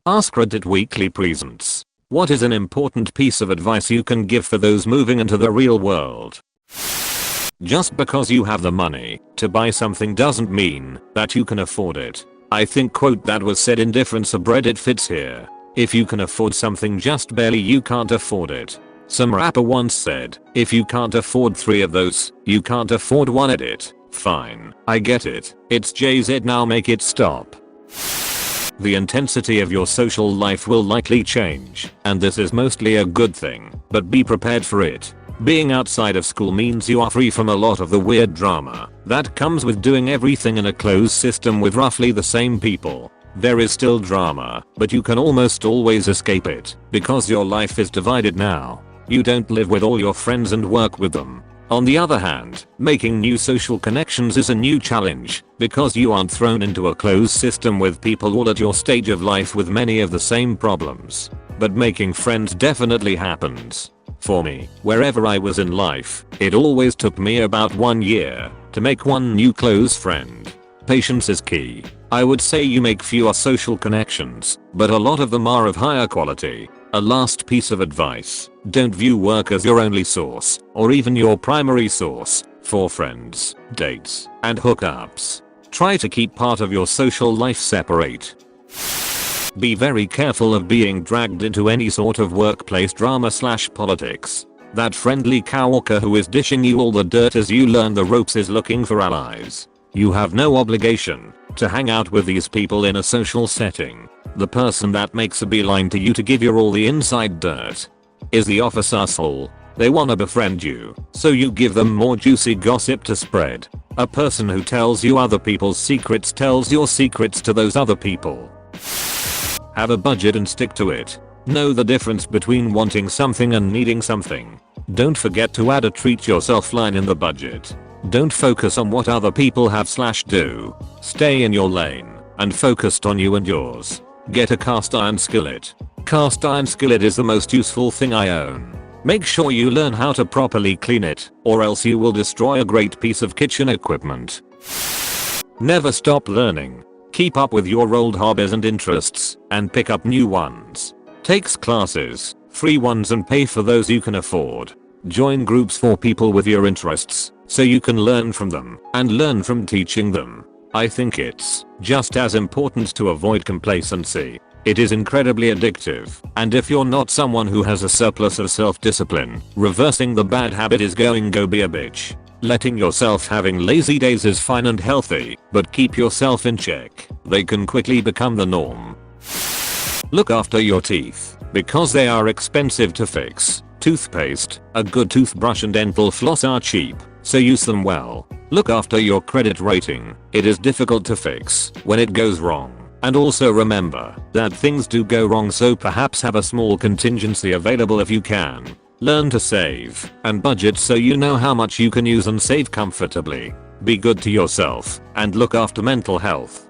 AskReddit Weekly presents. What is an important piece of advice you can give for those moving into the real world? Just because you have the money to buy something doesn't mean that you can afford it. I think quote that was said in different subreddit fits here. If you can afford something just barely you can't afford it. Some rapper once said, if you can't afford 3 of those, you can't afford 1 edit. Fine, I get it. It's Jay-Z, now make it stop. The intensity of your social life will likely change, and this is mostly a good thing, but be prepared for it. Being outside of school means you are free from a lot of the weird drama that comes with doing everything in a closed system with roughly the same people. There is still drama, but you can almost always escape it, because your life is divided now. You don't live with all your friends and work with them. On the other hand, making new social connections is a new challenge, because you aren't thrown into a closed system with people all at your stage of life with many of the same problems. But making friends definitely happens. For me, wherever I was in life, it always took me about 1 year to make one new close friend. Patience is key. I would say you make fewer social connections, but a lot of them are of higher quality. A last piece of advice, don't view work as your only source, or even your primary source, for friends, dates, and hookups. Try to keep part of your social life separate. Be very careful of being dragged into any sort of workplace drama / politics. That friendly coworker who is dishing you all the dirt as you learn the ropes is looking for allies. You have no obligation to hang out with these people in a social setting. The person that makes a beeline to you to give you all the inside dirt is the office asshole. They wanna befriend you, so you give them more juicy gossip to spread. A person who tells you other people's secrets tells your secrets to those other people. Have a budget and stick to it. Know the difference between wanting something and needing something. Don't forget to add a treat yourself line in the budget. Don't focus on what other people have / do. Stay in your lane and focused on you and yours. Get a cast iron skillet. Cast iron skillet is the most useful thing I own. Make sure you learn how to properly clean it, or else you will destroy a great piece of kitchen equipment. Never stop learning. Keep up with your old hobbies and interests, and pick up new ones. Take classes, free ones and pay for those you can afford. Join groups for people with your interests, so you can learn from them, and learn from teaching them. I think it's just as important to avoid complacency. It is incredibly addictive, and if you're not someone who has a surplus of self-discipline, reversing the bad habit is going to be a bitch. Letting yourself having lazy days is fine and healthy, but keep yourself in check. They can quickly become the norm. Look after your teeth, because they are expensive to fix. Toothpaste, a good toothbrush and dental floss are cheap, so use them well. Look after your credit rating. It is difficult to fix when it goes wrong. And also remember that things do go wrong, so perhaps have a small contingency available if you can. Learn to save and budget so you know how much you can use and save comfortably. Be good to yourself and look after mental health.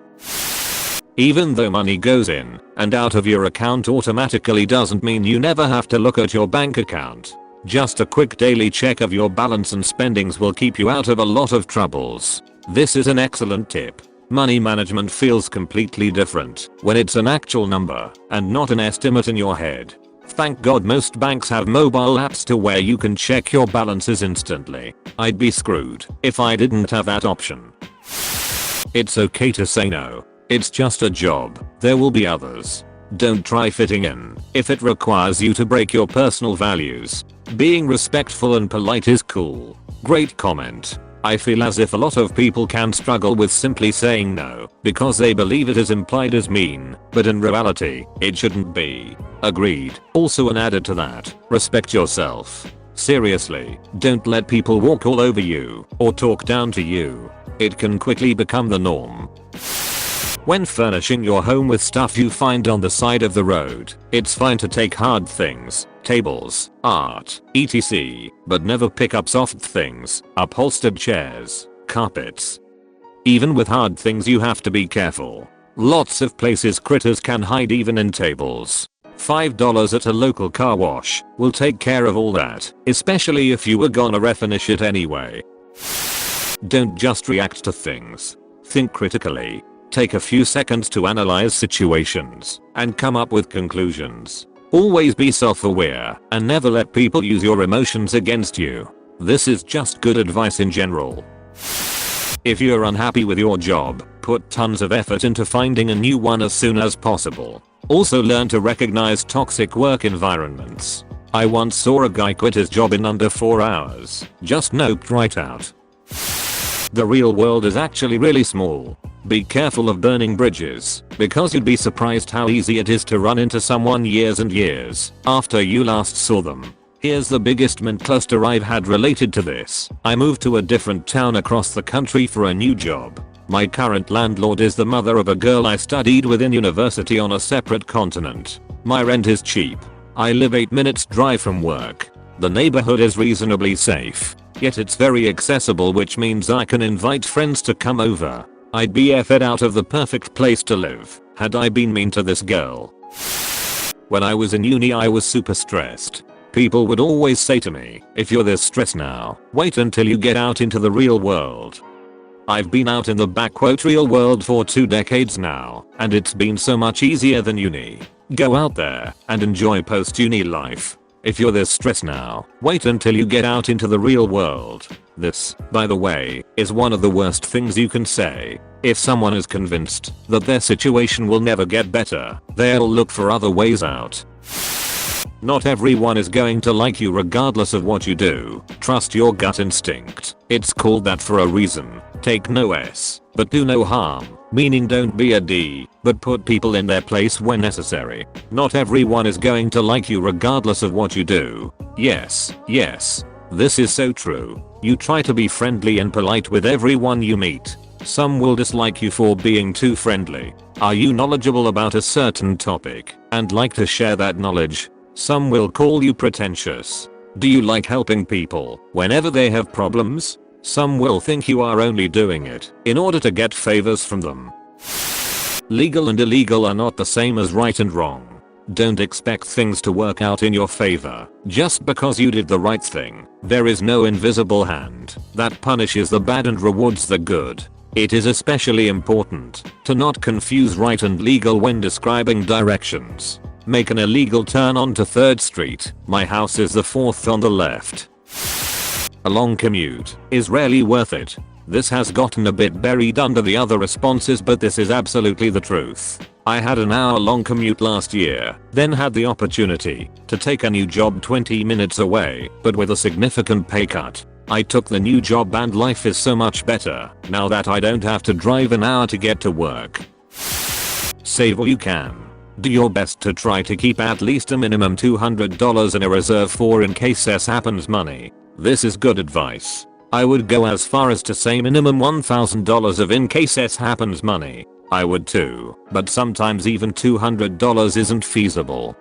Even though money goes in and out of your account automatically doesn't mean you never have to look at your bank account. Just a quick daily check of your balance and spendings will keep you out of a lot of troubles. This is an excellent tip. Money management feels completely different when it's an actual number and not an estimate in your head. Thank God most banks have mobile apps to where you can check your balances instantly. I'd be screwed if I didn't have that option. It's okay to say no. It's just a job. There will be others. Don't try fitting in if it requires you to break your personal values. Being respectful and polite is cool. Great comment. I feel as if a lot of people can struggle with simply saying no because they believe it is implied as mean, but in reality, it shouldn't be. Agreed. Also, and added to that, respect yourself. Seriously, don't let people walk all over you or talk down to you. It can quickly become the norm. When furnishing your home with stuff you find on the side of the road, it's fine to take hard things, tables, art, etc., but never pick up soft things, upholstered chairs, carpets. Even with hard things you have to be careful. Lots of places critters can hide even in tables. $5 at a local car wash will take care of all that, especially if you were gonna refinish it anyway. Don't just react to things. Think critically. take a few seconds to analyze situations and come up with conclusions. Always be self-aware and never let people use your emotions against you. This is just good advice in general. If you're unhappy with your job, put tons of effort into finding a new one as soon as possible. Also learn to recognize toxic work environments. I once saw a guy quit his job in under 4 hours. Just noped right out. The real world is actually really small. Be careful of burning bridges, because you'd be surprised how easy it is to run into someone years and years after you last saw them. Here's the biggest mint cluster I've had related to this. I moved to a different town across the country for a new job. My current landlord is the mother of a girl I studied with in university on a separate continent. My rent is cheap. I live 8 minutes drive from work. The neighborhood is reasonably safe, yet it's very accessible, which means I can invite friends to come over. I'd be effed out of the perfect place to live had I been mean to this girl. When I was in uni I was super stressed. People would always say to me, if you're this stressed now, wait until you get out into the real world. I've been out in the backquote real world for 2 decades now, and it's been so much easier than uni. Go out there and enjoy post-uni life. If you're this stressed now, wait until you get out into the real world. This, by the way, is one of the worst things you can say. If someone is convinced that their situation will never get better, they'll look for other ways out. Not everyone is going to like you regardless of what you do. Trust your gut instinct. It's called that for a reason. Take no S, but do no harm. Meaning don't be a D, but put people in their place when necessary. Not everyone is going to like you regardless of what you do. Yes, this is so true. You try to be friendly and polite with everyone you meet. Some will dislike you for being too friendly. Are you knowledgeable about a certain topic and like to share that knowledge? Some will call you pretentious. Do you like helping people whenever they have problems? Some will think you are only doing it in order to get favors from them. Legal and illegal are not the same as right and wrong. Don't expect things to work out in your favor just because you did the right thing. There is no invisible hand that punishes the bad and rewards the good. It is especially important to not confuse right and legal when describing directions. Make an illegal turn onto 3rd Street. My house is the 4th on the left. A long commute is rarely worth it. This has gotten a bit buried under the other responses, but this is absolutely the truth. I had an hour-long commute last year, then had the opportunity to take a new job 20 minutes away, but with a significant pay cut. I took the new job and life is so much better now that I don't have to drive an hour to get to work. Save all you can. Do your best to try to keep at least a minimum $200 in a reserve for in case this happens money. This is good advice. I would go as far as to say minimum $1,000 of in case this happens money. I would too, but sometimes even $200 isn't feasible.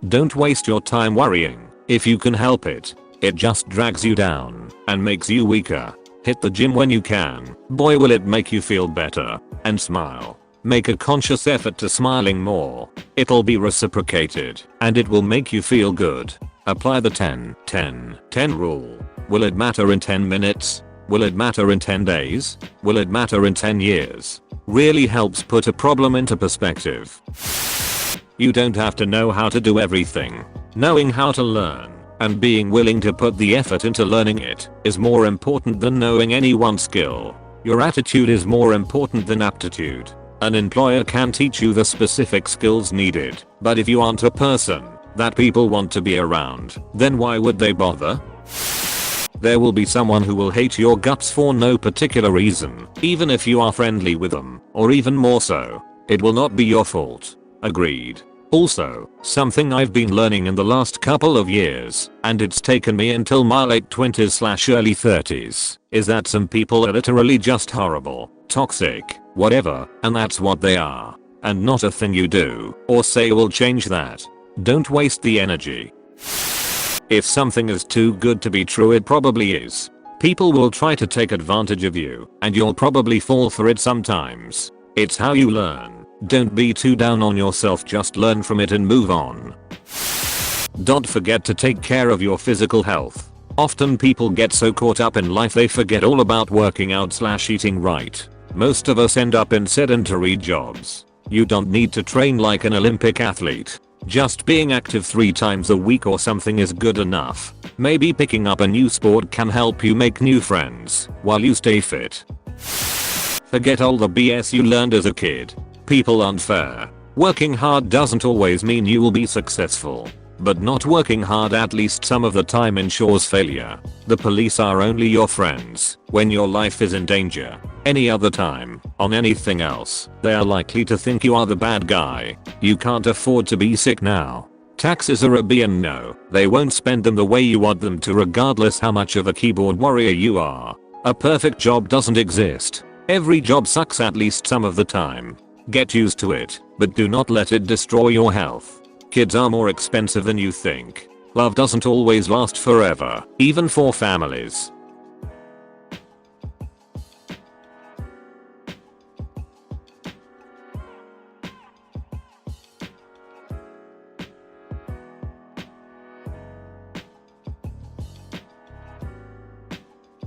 Don't waste your time worrying. If you can help it, it just drags you down and makes you weaker. Hit the gym when you can. Boy, will it make you feel better. And smile. Make a conscious effort to smiling more. It'll be reciprocated and it will make you feel good. Apply the 10-10-10 rule. Will it matter in 10 minutes? Will it matter in 10 days? Will it matter in 10 years? Really helps put a problem into perspective. You don't have to know how to do everything. Knowing how to learn and being willing to put the effort into learning it is more important than knowing any one skill. Your attitude is more important than aptitude. An employer can teach you the specific skills needed, but if you aren't a person that people want to be around, then why would they bother? There will be someone who will hate your guts for no particular reason, even if you are friendly with them, or even more so. It will not be your fault. Agreed. Also, something I've been learning in the last couple of years, and it's taken me until my late 20s/early 30s, is that some people are literally just horrible, toxic, whatever, and that's what they are. And not a thing you do or say will change that. Don't waste the energy. If something is too good to be true, it probably is. People will try to take advantage of you, and you'll probably fall for it sometimes. It's how you learn. Don't be too down on yourself, just learn from it and move on. Don't forget to take care of your physical health. Often people get so caught up in life they forget all about working out/eating right. Most of us end up in sedentary jobs. You don't need to train like an Olympic athlete. Just being active 3 times a week or something is good enough. Maybe picking up a new sport can help you make new friends while you stay fit. Forget all the BS you learned as a kid. People aren't fair. Working hard doesn't always mean you will be successful. But not working hard at least some of the time ensures failure. The police are only your friends when your life is in danger. Any other time, on anything else, they are likely to think you are the bad guy. You can't afford to be sick now. Taxes are a B and no, they won't spend them the way you want them to regardless how much of a keyboard warrior you are. A perfect job doesn't exist. Every job sucks at least some of the time. Get used to it, but do not let it destroy your health. Kids are more expensive than you think. Love doesn't always last forever, even for families.